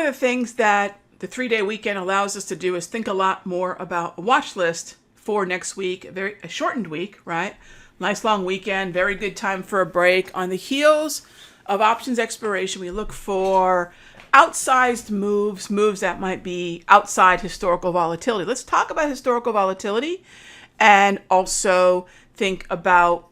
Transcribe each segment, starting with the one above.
of the things that the 3-day weekend allows us to do is think a lot more about a watch list for next week, a shortened week, right? Nice long weekend, very good time for a break. On the heels of options expiration, we look for outsized moves that might be outside historical volatility. Let's talk about historical volatility and also think about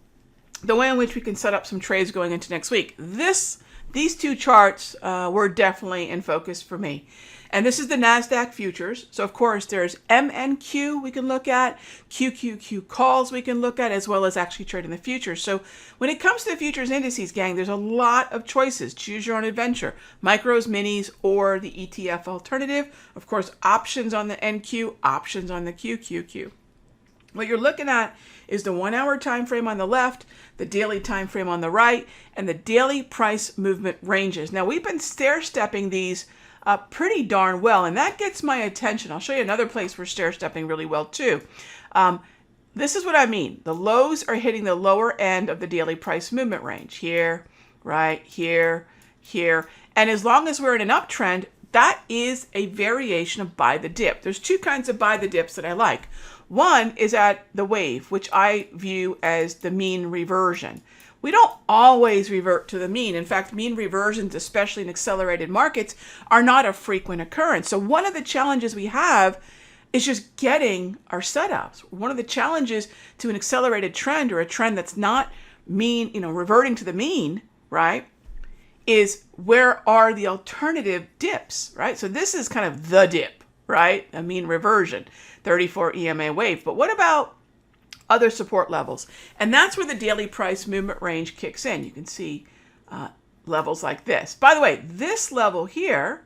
the way in which we can set up some trades going into next week. These two charts were definitely in focus for me. And this is the NASDAQ futures. So of course there's MNQ we can look at, QQQ calls we can look at, as well as actually trading the futures. So when it comes to the futures indices, gang, there's a lot of choices. Choose your own adventure. Micros, minis, or the ETF alternative. Of course, options on the NQ, options on the QQQ. What you're looking at is the 1 hour time frame on the left, the daily time frame on the right, and the daily price movement ranges. Now we've been stair-stepping these pretty darn well, and that gets my attention. I'll show you another place we're stair-stepping really well too. This is what I mean. The lows are hitting the lower end of the daily price movement range. Here, right, here, here. And as long as we're in an uptrend, that is a variation of buy the dip. There's two kinds of buy the dips that I like. One is at the wave, which I view as the mean reversion. We don't always revert to the mean. In fact, mean reversions, especially in accelerated markets, are not a frequent occurrence. So one of the challenges we have is just getting our setups. One of the challenges to an accelerated trend or a trend that's not mean, reverting to the mean, right, is where are the alternative dips, right? So this is kind of the dip, right? A mean reversion, 34 EMA wave. But what about other support levels? And that's where the daily price movement range kicks in. You can see levels like this. By the way, this level here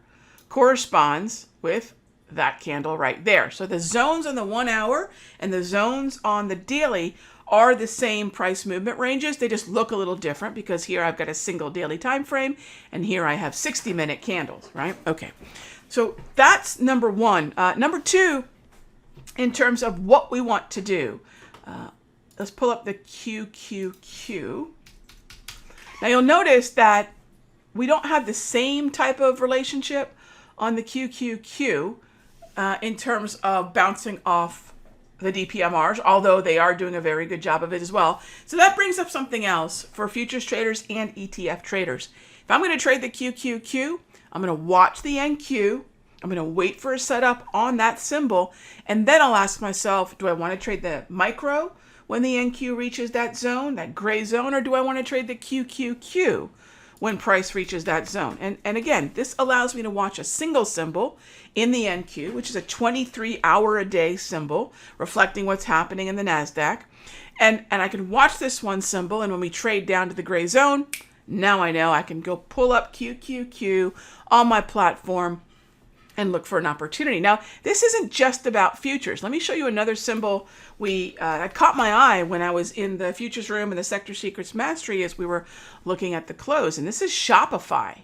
corresponds with that candle right there. So the zones on the 1 hour and the zones on the daily are the same price movement ranges. They just look a little different because here I've got a single daily time frame and here I have 60-minute candles, right? Okay, so that's number one. Number two, in terms of what we want to do, let's pull up the QQQ. Now you'll notice that we don't have the same type of relationship on the QQQ in terms of bouncing off the DPMRs, although they are doing a very good job of it as well. So that brings up something else for futures traders and ETF traders. If I'm going to trade the QQQ, I'm going to watch the NQ. I'm going to wait for a setup on that symbol, and then I'll ask myself, do I want to trade the micro when the NQ reaches that zone, that gray zone, or do I want to trade the QQQ when price reaches that zone? And again, this allows me to watch a single symbol in the NQ, which is a 23-hour-a-day symbol reflecting what's happening in the NASDAQ. And I can watch this one symbol, and when we trade down to the gray zone, now I know I can go pull up QQQ on my platform and look for an opportunity. Now, this isn't just about futures. Let me show you another symbol that caught my eye when I was in the futures room in the Sector Secrets Mastery as we were looking at the close, and this is Shopify.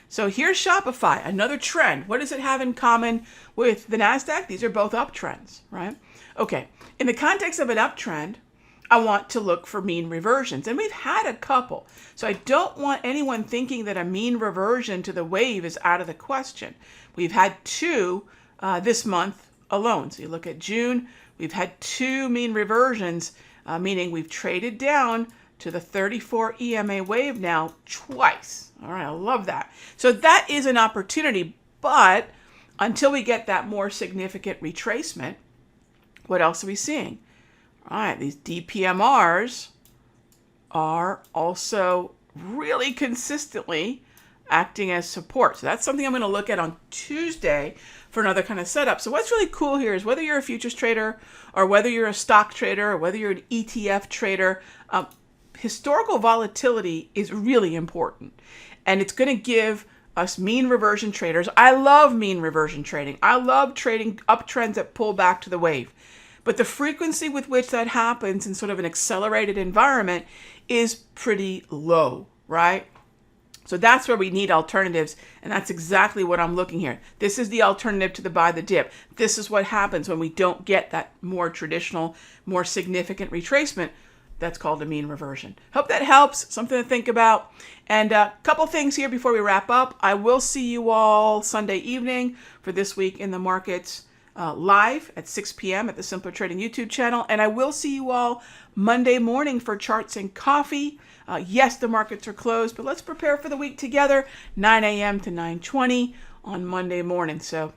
So here's Shopify, another trend. What does it have in common with the NASDAQ? These are both uptrends, right? Okay, in the context of an uptrend, I want to look for mean reversions, and we've had a couple. So I don't want anyone thinking that a mean reversion to the wave is out of the question. We've had two this month alone. So you look at June, we've had two mean reversions, meaning we've traded down to the 34 EMA wave now twice. All right, I love that. So that is an opportunity, but until we get that more significant retracement, what else are we seeing? All right, these DPMRs are also really consistently acting as support. So that's something I'm going to look at on Tuesday for another kind of setup. So what's really cool here is whether you're a futures trader or whether you're a stock trader or whether you're an ETF trader, historical volatility is really important. And it's going to give us mean reversion traders. I love mean reversion trading. I love trading uptrends that pull back to the wave. But the frequency with which that happens in sort of an accelerated environment is pretty low, right? So that's where we need alternatives, and that's exactly what I'm looking here. This is the alternative to the buy the dip. This is what happens when we don't get that more traditional, more significant retracement. That's called a mean reversion. Hope that helps. Something to think about. And a couple things here before we wrap up. I will see you all Sunday evening for This Week in the Markets live at 6 p.m. at the Simpler Trading YouTube channel. And I will see you all Monday morning for Charts and Coffee. Yes, the markets are closed, but let's prepare for the week together, 9 a.m. to 9:20 on Monday morning. So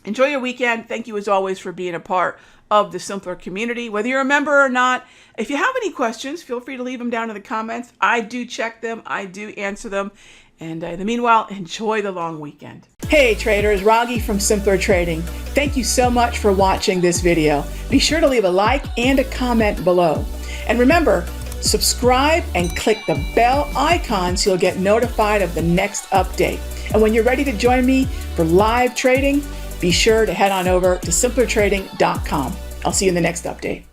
enjoy your weekend. Thank you as always for being a part of the Simpler community, whether you're a member or not. If you have any questions, feel free to leave them down in the comments. I do check them. I do answer them. And in the meanwhile, enjoy the long weekend. Hey traders, Raghee from Simpler Trading. Thank you so much for watching this video. Be sure to leave a like and a comment below. And remember, subscribe and click the bell icon so you'll get notified of the next update. And when you're ready to join me for live trading, be sure to head on over to simplertrading.com. I'll see you in the next update.